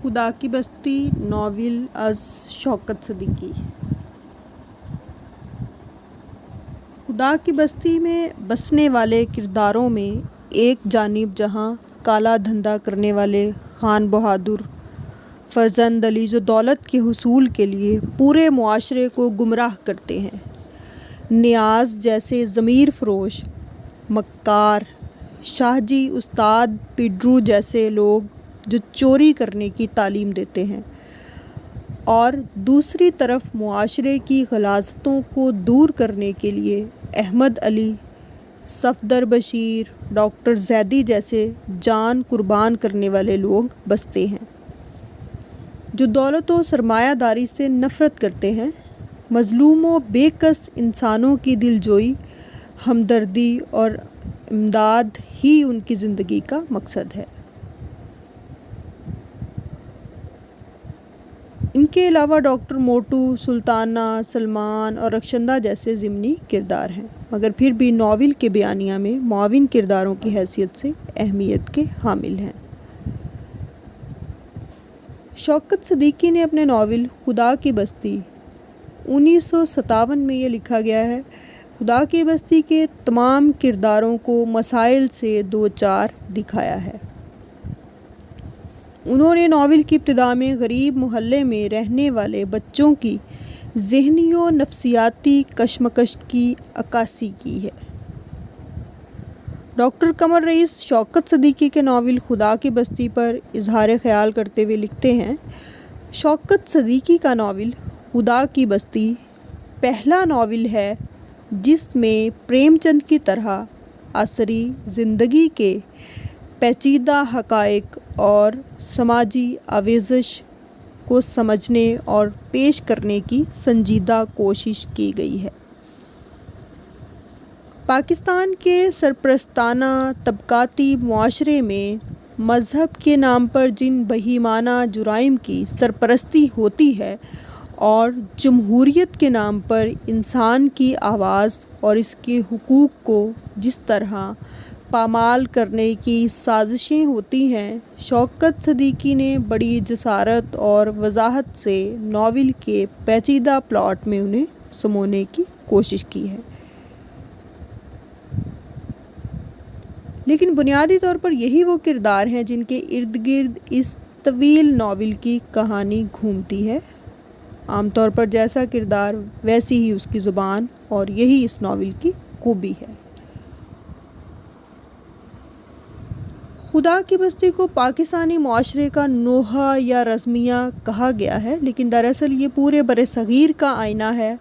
خدا کی بستی ناول از شوکت صدیقی۔ خدا کی بستی میں بسنے والے کرداروں میں ایک جانب جہاں کالا دھندا کرنے والے خان بہادر فرزند علی جو دولت کے حصول کے لیے پورے معاشرے کو گمراہ کرتے ہیں، نیاز جیسے ضمیر فروش، مکار، شاہ جی استاد پیڈرو جیسے لوگ جو چوری کرنے کی تعلیم دیتے ہیں، اور دوسری طرف معاشرے کی غلاظتوں کو دور کرنے کے لیے احمد علی، صفدر بشیر، ڈاکٹر زیدی جیسے جان قربان کرنے والے لوگ بستے ہیں، جو دولت و سرمایہ داری سے نفرت کرتے ہیں، مظلوم و بے کس انسانوں کی دلجوئی، ہمدردی اور امداد ہی ان کی زندگی کا مقصد ہے۔ ان کے علاوہ ڈاکٹر موٹو، سلطانہ، سلمان اور رخشندہ جیسے ضمنی کردار ہیں، مگر پھر بھی ناول کے بیانیہ میں معاون کرداروں کی حیثیت سے اہمیت کے حامل ہیں۔ شوکت صدیقی نے اپنے ناول خدا کی بستی 1957 میں یہ لکھا گیا ہے، خدا کی بستی کے تمام کرداروں کو مسائل سے دوچار دکھایا ہے۔ انہوں نے ناول کی ابتدا میں غریب محلے میں رہنے والے بچوں کی ذہنی و نفسیاتی کشمکش کی عکاسی کی ہے۔ ڈاکٹر قمر رئیس شوکت صدیقی کے ناول خدا کی بستی پر اظہار خیال کرتے ہوئے لکھتے ہیں، شوکت صدیقی کا ناول خدا کی بستی پہلا ناول ہے جس میں پریم چند کی طرح عصری زندگی کے پیچیدہ حقائق اور سماجی آویزش کو سمجھنے اور پیش کرنے کی سنجیدہ کوشش کی گئی ہے۔ پاکستان کے سرپرستانہ طبقاتی معاشرے میں مذہب کے نام پر جن بہیمانہ جرائم کی سرپرستی ہوتی ہے اور جمہوریت کے نام پر انسان کی آواز اور اس کے حقوق کو جس طرح پامال کرنے کی سازشیں ہوتی ہیں، شوکت صدیقی نے بڑی جسارت اور وضاحت سے ناول کے پیچیدہ پلاٹ میں انہیں سمونے کی کوشش کی ہے۔ لیکن بنیادی طور پر یہی وہ کردار ہیں جن کے ارد گرد اس طویل ناول کی کہانی گھومتی ہے۔ عام طور پر جیسا کردار ویسی ہی اس کی زبان، اور یہی اس ناول کی خوبی ہے۔ خدا کی بستی کو پاکستانی معاشرے کا نوحہ یا رزمیہ کہا گیا ہے، لیکن دراصل یہ پورے برصغیر کا آئینہ ہے،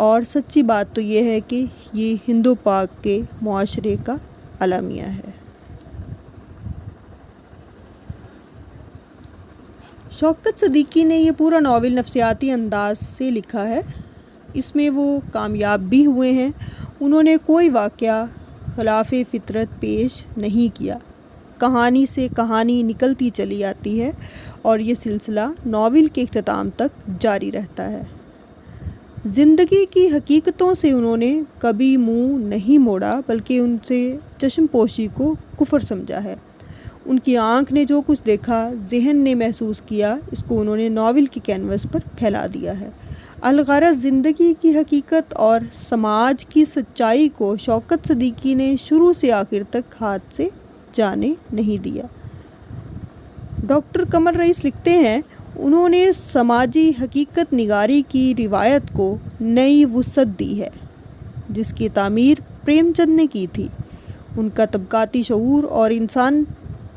اور سچی بات تو یہ ہے کہ یہ ہند و پاک کے معاشرے کا اعلامیہ ہے۔ شوکت صدیقی نے یہ پورا ناول نفسیاتی انداز سے لکھا ہے۔ اس میں وہ کامیاب بھی ہوئے ہیں۔ انہوں نے کوئی واقعہ خلاف فطرت پیش نہیں کیا۔ کہانی سے کہانی نکلتی چلی آتی ہے اور یہ سلسلہ ناول کے اختتام تک جاری رہتا ہے۔ زندگی کی حقیقتوں سے انہوں نے کبھی منہ نہیں موڑا، بلکہ ان سے چشم پوشی کو کفر سمجھا ہے۔ ان کی آنکھ نے جو کچھ دیکھا، ذہن نے محسوس کیا، اس کو انہوں نے ناول کی کینوس پر پھیلا دیا ہے۔ الغرض زندگی کی حقیقت اور سماج کی سچائی کو شوکت صدیقی نے شروع سے آخر تک ہاتھ سے جانے نہیں دیا۔ ڈاکٹر قمر رئیس لکھتے ہیں، انہوں نے سماجی حقیقت نگاری کی روایت کو نئی وسعت دی ہے جس کی تعمیر پریم چند نے کی تھی۔ ان کا طبقاتی شعور اور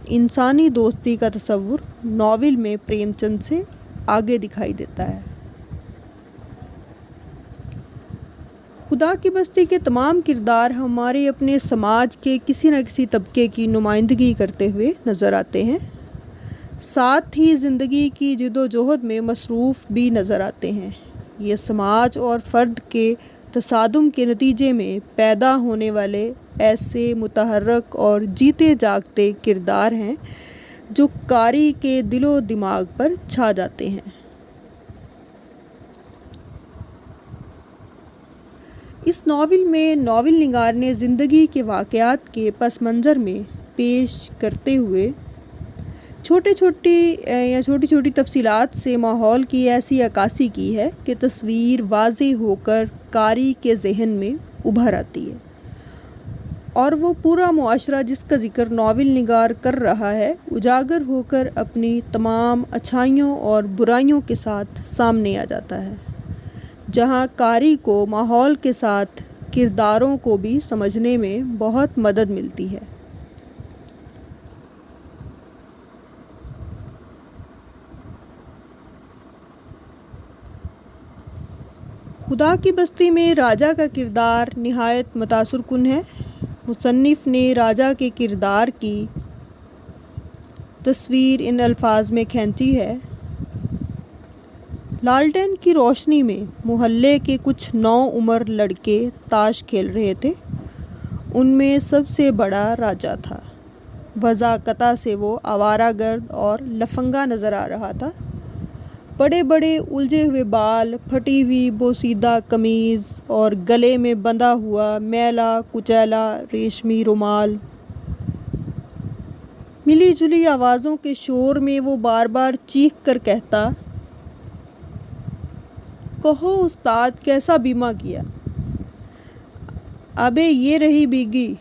انسانی دوستی کا تصور ناول میں پریم چند سے آگے دکھائی دیتا ہے۔ خدا کی بستی کے تمام کردار ہمارے اپنے سماج کے کسی نہ کسی طبقے کی نمائندگی کرتے ہوئے نظر آتے ہیں، ساتھ ہی زندگی کی جد و جہد میں مصروف بھی نظر آتے ہیں۔ یہ سماج اور فرد کے تصادم کے نتیجے میں پیدا ہونے والے ایسے متحرک اور جیتے جاگتے کردار ہیں جو قاری کے دل و دماغ پر چھا جاتے ہیں۔ اس ناول میں ناول نگار نے زندگی کے واقعات کے پس منظر میں پیش کرتے ہوئے چھوٹی چھوٹی تفصیلات سے ماحول کی ایسی عکاسی کی ہے کہ تصویر واضح ہو کر قاری کے ذہن میں ابھر آتی ہے، اور وہ پورا معاشرہ جس کا ذکر ناول نگار کر رہا ہے اجاگر ہو کر اپنی تمام اچھائیوں اور برائیوں کے ساتھ سامنے آ جاتا ہے، جہاں قاری کو ماحول کے ساتھ کرداروں کو بھی سمجھنے میں بہت مدد ملتی ہے۔ خدا کی بستی میں راجہ کا کردار نہایت متاثر کن ہے۔ مصنف نے راجہ کے کردار کی تصویر ان الفاظ میں کھینچی ہے: لالٹین کی روشنی میں محلے کے کچھ نوعمر لڑکے تاش کھیل رہے تھے۔ ان میں سب سے بڑا راجہ تھا۔ وضاحت سے وہ آوارہ گرد اور لفنگا نظر آ رہا تھا۔ بڑے بڑے الجھے ہوئے بال، پھٹی ہوئی بوسیدہ قمیض اور گلے میں بندھا ہوا میلا کچیلا ریشمی رومال۔ ملی جلی آوازوں کے شور میں وہ بار بار چیخ کر کہتا: کہو استاد کیسا بیمہ کیا؟ ابے یہ رہی بیگی۔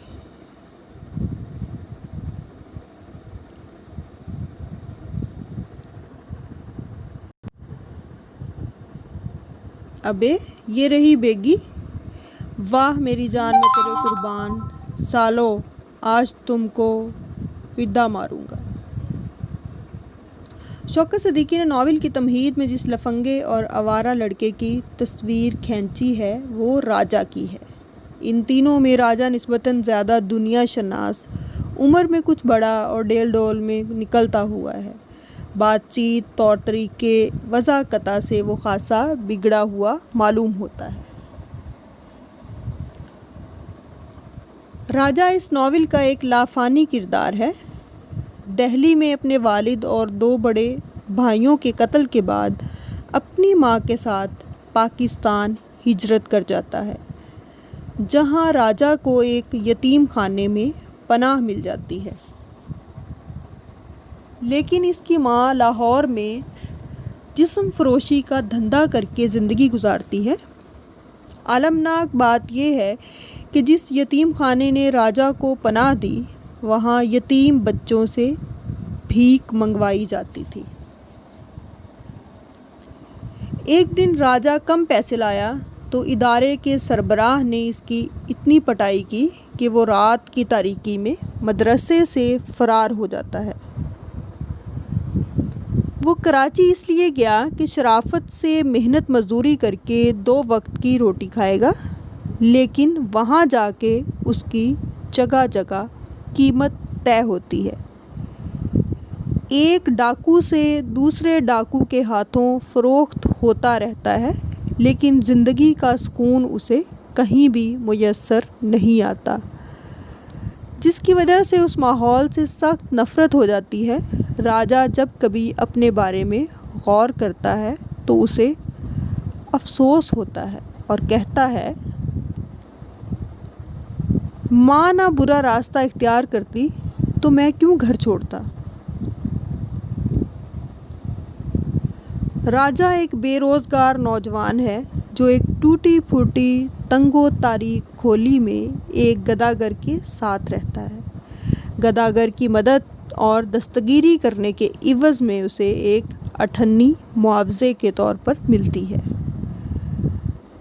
ابے یہ رہی بیگی، واہ میری جان میں تیرے قربان، سالو آج تم کو پڈا ماروں گا۔ شوکت صدیقی نے ناول کی تمہید میں جس لفنگے اور آوارہ لڑکے کی تصویر کھینچی ہے وہ راجہ کی ہے۔ ان تینوں میں راجہ نسبتاً زیادہ دنیا شناس، عمر میں کچھ بڑا اور ڈیل ڈول میں نکلتا ہوا ہے۔ بات چیت، طور طریقے، وضاحت سے وہ خاصا بگڑا ہوا معلوم ہوتا ہے۔ راجہ اس ناول کا ایک لافانی کردار ہے۔ دہلی میں اپنے والد اور 2 بڑے بھائیوں کے قتل کے بعد اپنی ماں کے ساتھ پاکستان ہجرت کر جاتا ہے، جہاں راجہ کو ایک یتیم خانے میں پناہ مل جاتی ہے۔ لیکن اس کی ماں لاہور میں جسم فروشی کا دھندا کر کے زندگی گزارتی ہے۔ المناک بات یہ ہے کہ جس یتیم خانے نے راجہ کو پناہ دی، وہاں یتیم بچوں سے بھیک منگوائی جاتی تھی۔ ایک دن راجہ کم پیسے لایا تو ادارے کے سربراہ نے اس کی اتنی پٹائی کی کہ وہ رات کی تاریکی میں مدرسے سے فرار ہو جاتا ہے۔ وہ کراچی اس لیے گیا کہ شرافت سے محنت مزدوری کر کے 2 وقت کی روٹی کھائے گا، لیکن وہاں جا کے اس کی جگہ جگہ قیمت طے ہوتی ہے۔ ایک ڈاکو سے دوسرے ڈاکو کے ہاتھوں فروخت ہوتا رہتا ہے، لیکن زندگی کا سکون اسے کہیں بھی میسر نہیں آتا، جس کی وجہ سے اس ماحول سے سخت نفرت ہو جاتی ہے۔ راجہ جب کبھی اپنے بارے میں غور کرتا ہے تو اسے افسوس ہوتا ہے اور کہتا ہے: ماں نہ برا راستہ اختیار کرتی تو میں کیوں گھر چھوڑتا۔ راجہ ایک بے روزگار نوجوان ہے جو ایک ٹوٹی پھوٹی تنگ و تاریک کھولی میں ایک گداگر کے ساتھ رہتا ہے۔ گداگر کی مدد اور دستگیری کرنے کے عوض میں اسے ایک اٹھنی معاوضے کے طور پر ملتی ہے۔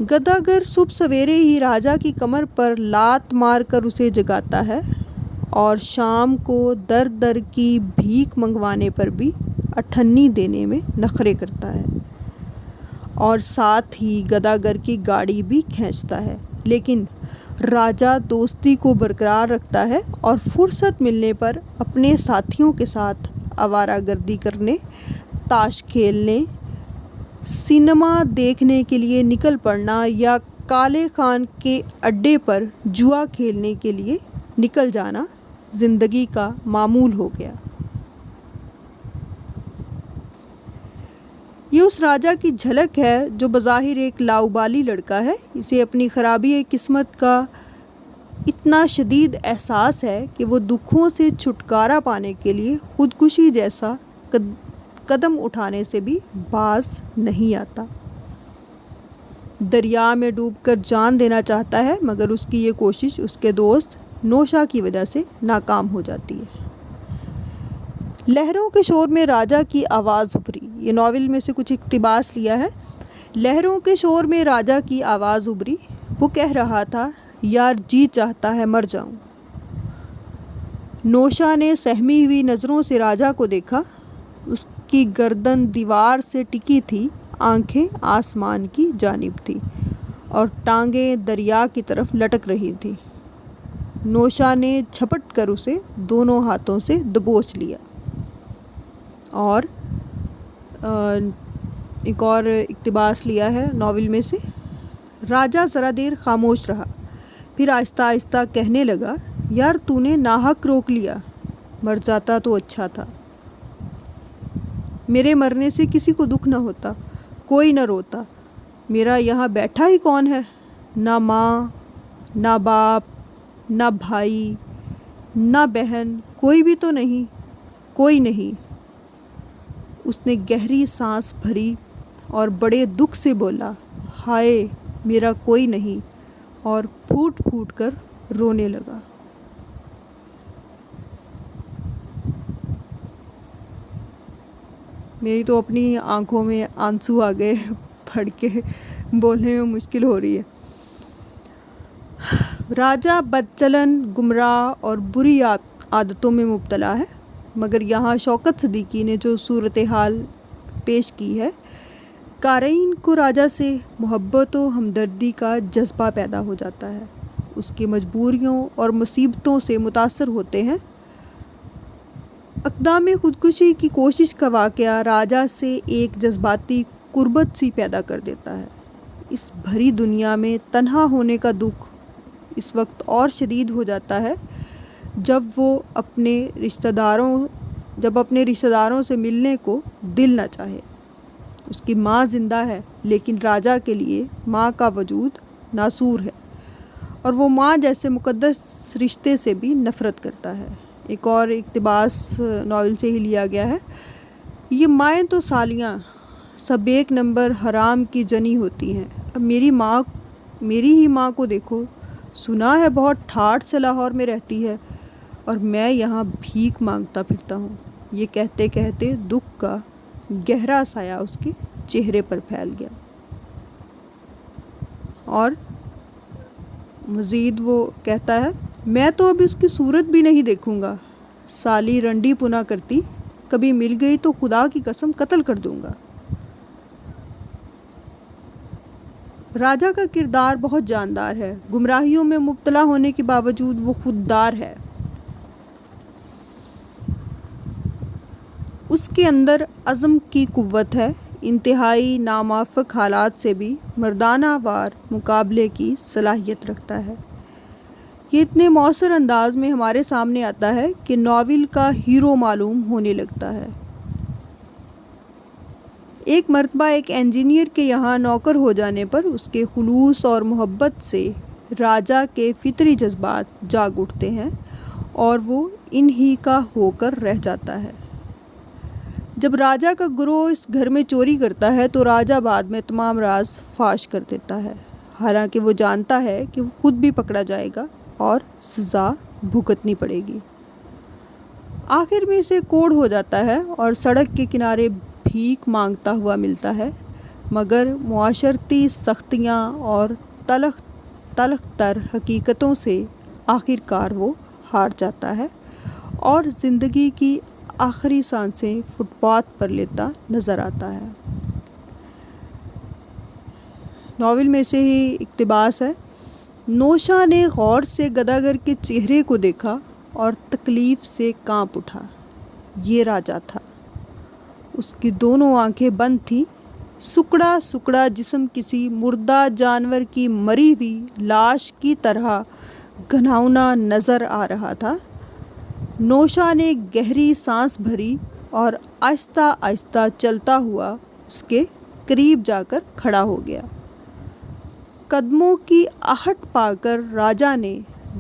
گداگر صبح سویرے ہی راجہ کی کمر پر لات مار کر اسے جگاتا ہے اور شام کو در در کی بھیک منگوانے پر بھی اٹھنی دینے میں نخرے کرتا ہے، اور ساتھ ہی گداگر کی گاڑی بھی کھینچتا ہے۔ لیکن راجہ دوستی کو برقرار رکھتا ہے اور فرصت ملنے پر اپنے ساتھیوں کے ساتھ آوارہ گردی کرنے، تاش کھیلنے، سینما دیکھنے کے لیے نکل پڑنا یا کالے خان کے اڈے پر جوا کھیلنے کے لیے نکل جانا زندگی کا معمول ہو گیا۔ یہ اس راجہ کی جھلک ہے جو بظاہر ایک لاؤبالی لڑکا ہے۔ اسے اپنی خرابی قسمت کا اتنا شدید احساس ہے کہ وہ دکھوں سے چھٹکارا پانے کے لیے خودکشی جیسا قدم اٹھانے سے بھی باز نہیں آتا۔ دریا میں ڈوب کر جان دینا چاہتا ہے، مگر اس کی یہ کوشش اس کے دوست نوشا کی وجہ سے ناکام ہو جاتی ہے۔ لہروں کے شور میں راجا کی آواز ابھری۔ یہ ناول میں سے کچھ اقتباس لیا ہے۔ لہروں کے شور میں راجا کی آواز ابھری، وہ کہہ رہا تھا، یار جی چاہتا ہے مر جاؤں۔ نوشا نے سہمی ہوئی نظروں سے راجا کو دیکھا۔ اس کی گردن دیوار سے ٹکی تھی، آنکھیں آسمان کی جانب تھی اور ٹانگیں دریا کی طرف لٹک رہی تھی۔ نوشا نے جھپٹ کر اسے دونوں ہاتھوں سے دبوچ لیا اور ایک اور اقتباس لیا ہے ناول میں سے۔ راجا ذرا دیر خاموش رہا، پھر آہستہ آہستہ کہنے لگا، یار تو نے ناحق روک لیا، مر جاتا تو اچھا تھا۔ میرے مرنے سے کسی کو دکھ نہ ہوتا، کوئی نہ روتا۔ میرا یہاں بیٹھا ہی کون ہے؟ نہ ماں، نہ باپ، نہ بھائی، نہ بہن، کوئی بھی تو نہیں، کوئی نہیں۔ اس نے گہری سانس بھری اور بڑے دکھ سے بولا، ہائے میرا کوئی نہیں، اور پھوٹ پھوٹ کر رونے لگا۔ میری تو اپنی آنکھوں میں آنسو آ گئے، پڑھ کے بولنے میں مشکل ہو رہی ہے۔ راجا بدچلن، گمراہ اور بری عادتوں میں مبتلا ہے، مگر یہاں شوکت صدیقی نے جو صورتحال پیش کی ہے، قارئین کو راجا سے محبت و ہمدردی کا جذبہ پیدا ہو جاتا ہے، اس کی مجبوریوں اور مصیبتوں سے متاثر ہوتے ہیں۔ اقدام خودکشی کی کوشش کا واقعہ راجا سے ایک جذباتی قربت سی پیدا کر دیتا ہے۔ اس بھری دنیا میں تنہا ہونے کا دکھ اس وقت اور شدید ہو جاتا ہے جب وہ اپنے رشتہ داروں سے ملنے کو دل نہ چاہے۔ اس کی ماں زندہ ہے، لیکن راجا کے لیے ماں کا وجود ناسور ہے اور وہ ماں جیسے مقدس رشتے سے بھی نفرت کرتا ہے۔ ایک اور اقتباس ناول سے ہی لیا گیا ہے، یہ مائیں تو سالیاں سب ایک نمبر حرام کی جنی ہوتی ہیں۔ اب میری ہی ماں کو دیکھو، سنا ہے بہت ٹھاٹھ سے لاہور میں رہتی ہے، اور میں یہاں بھیک مانگتا پھرتا ہوں۔ یہ کہتے کہتے دکھ کا گہرا سایہ اس کے چہرے پر پھیل گیا، اور مزید وہ کہتا ہے، میں تو اب اس کی صورت بھی نہیں دیکھوں گا۔ سالی رنڈی پنا کرتی، کبھی مل گئی تو خدا کی قسم قتل کر دوں گا۔ راجا کا کردار بہت جاندار ہے۔ گمراہیوں میں مبتلا ہونے کے باوجود وہ خوددار ہے۔ اس کے اندر عزم کی قوت ہے، انتہائی ناموافق حالات سے بھی مردانہ وار مقابلے کی صلاحیت رکھتا ہے۔ یہ اتنے مؤثر انداز میں ہمارے سامنے آتا ہے کہ ناول کا ہیرو معلوم ہونے لگتا ہے۔ ایک مرتبہ ایک انجینئر کے یہاں نوکر ہو جانے پر اس کے خلوص اور محبت سے راجا کے فطری جذبات جاگ اٹھتے ہیں اور وہ انہی کا ہو کر رہ جاتا ہے۔ جب راجا کا گروہ اس گھر میں چوری کرتا ہے تو راجا بعد میں تمام راز فاش کر دیتا ہے، حالانکہ وہ جانتا ہے کہ وہ خود بھی پکڑا جائے گا اور سزا بھگتنی پڑے گی۔ آخر میں اسے کوڑ ہو جاتا ہے اور سڑک کے کنارے بھیک مانگتا ہوا ملتا ہے، مگر معاشرتی سختیاں اور تلخ تر حقیقتوں سے آخر کار وہ ہار جاتا ہے اور زندگی کی آخری سانسیں فٹ پاتھ پر لیتا نظر آتا ہے۔ ناول میں سے ہی اقتباس ہے، نوشا نے غور سے گداگر کے چہرے کو دیکھا اور تکلیف سے کانپ اٹھا۔ یہ راجا تھا۔ اس کی دونوں آنکھیں بند تھیں، سکڑا سکڑا جسم کسی مردہ جانور کی مری ہوئی لاش کی طرح گھناؤنا نظر آ رہا تھا۔ نوشا نے گہری سانس بھری اور آہستہ آہستہ چلتا ہوا اس کے قریب جا کر کھڑا ہو گیا۔ قدموں کی آہٹ پا کر راجا نے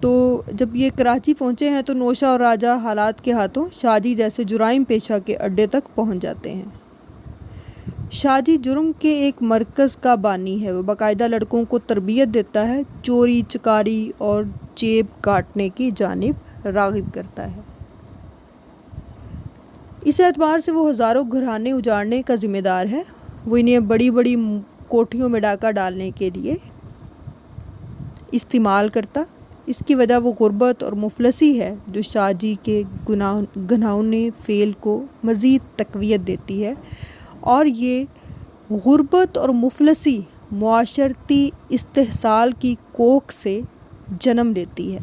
تو جب یہ کراچی پہنچے ہیں تو نوشہ اور راجہ حالات کے ہاتھوں شاہ جی جیسے جرائم پیشہ کے اڈے تک پہنچ جاتے ہیں۔ شاہ جی جرم کے ایک مرکز کا بانی ہے، وہ باقاعدہ لڑکوں کو تربیت دیتا ہے، چوری چکاری اور جیب کاٹنے کی جانب راغب کرتا ہے۔ اس اعتبار سے وہ ہزاروں گھرانے اجاڑنے کا ذمہ دار ہے، وہ انہیں بڑی بڑی کوٹھیوں میں ڈاکہ ڈالنے کے لیے استعمال کرتا۔ اس کی وجہ وہ غربت اور مفلسی ہے جو شاہ جی کے گھناؤنے فعل کو مزید تقویت دیتی ہے، اور یہ غربت اور مفلسی معاشرتی استحصال کی کوکھ سے جنم لیتی ہے۔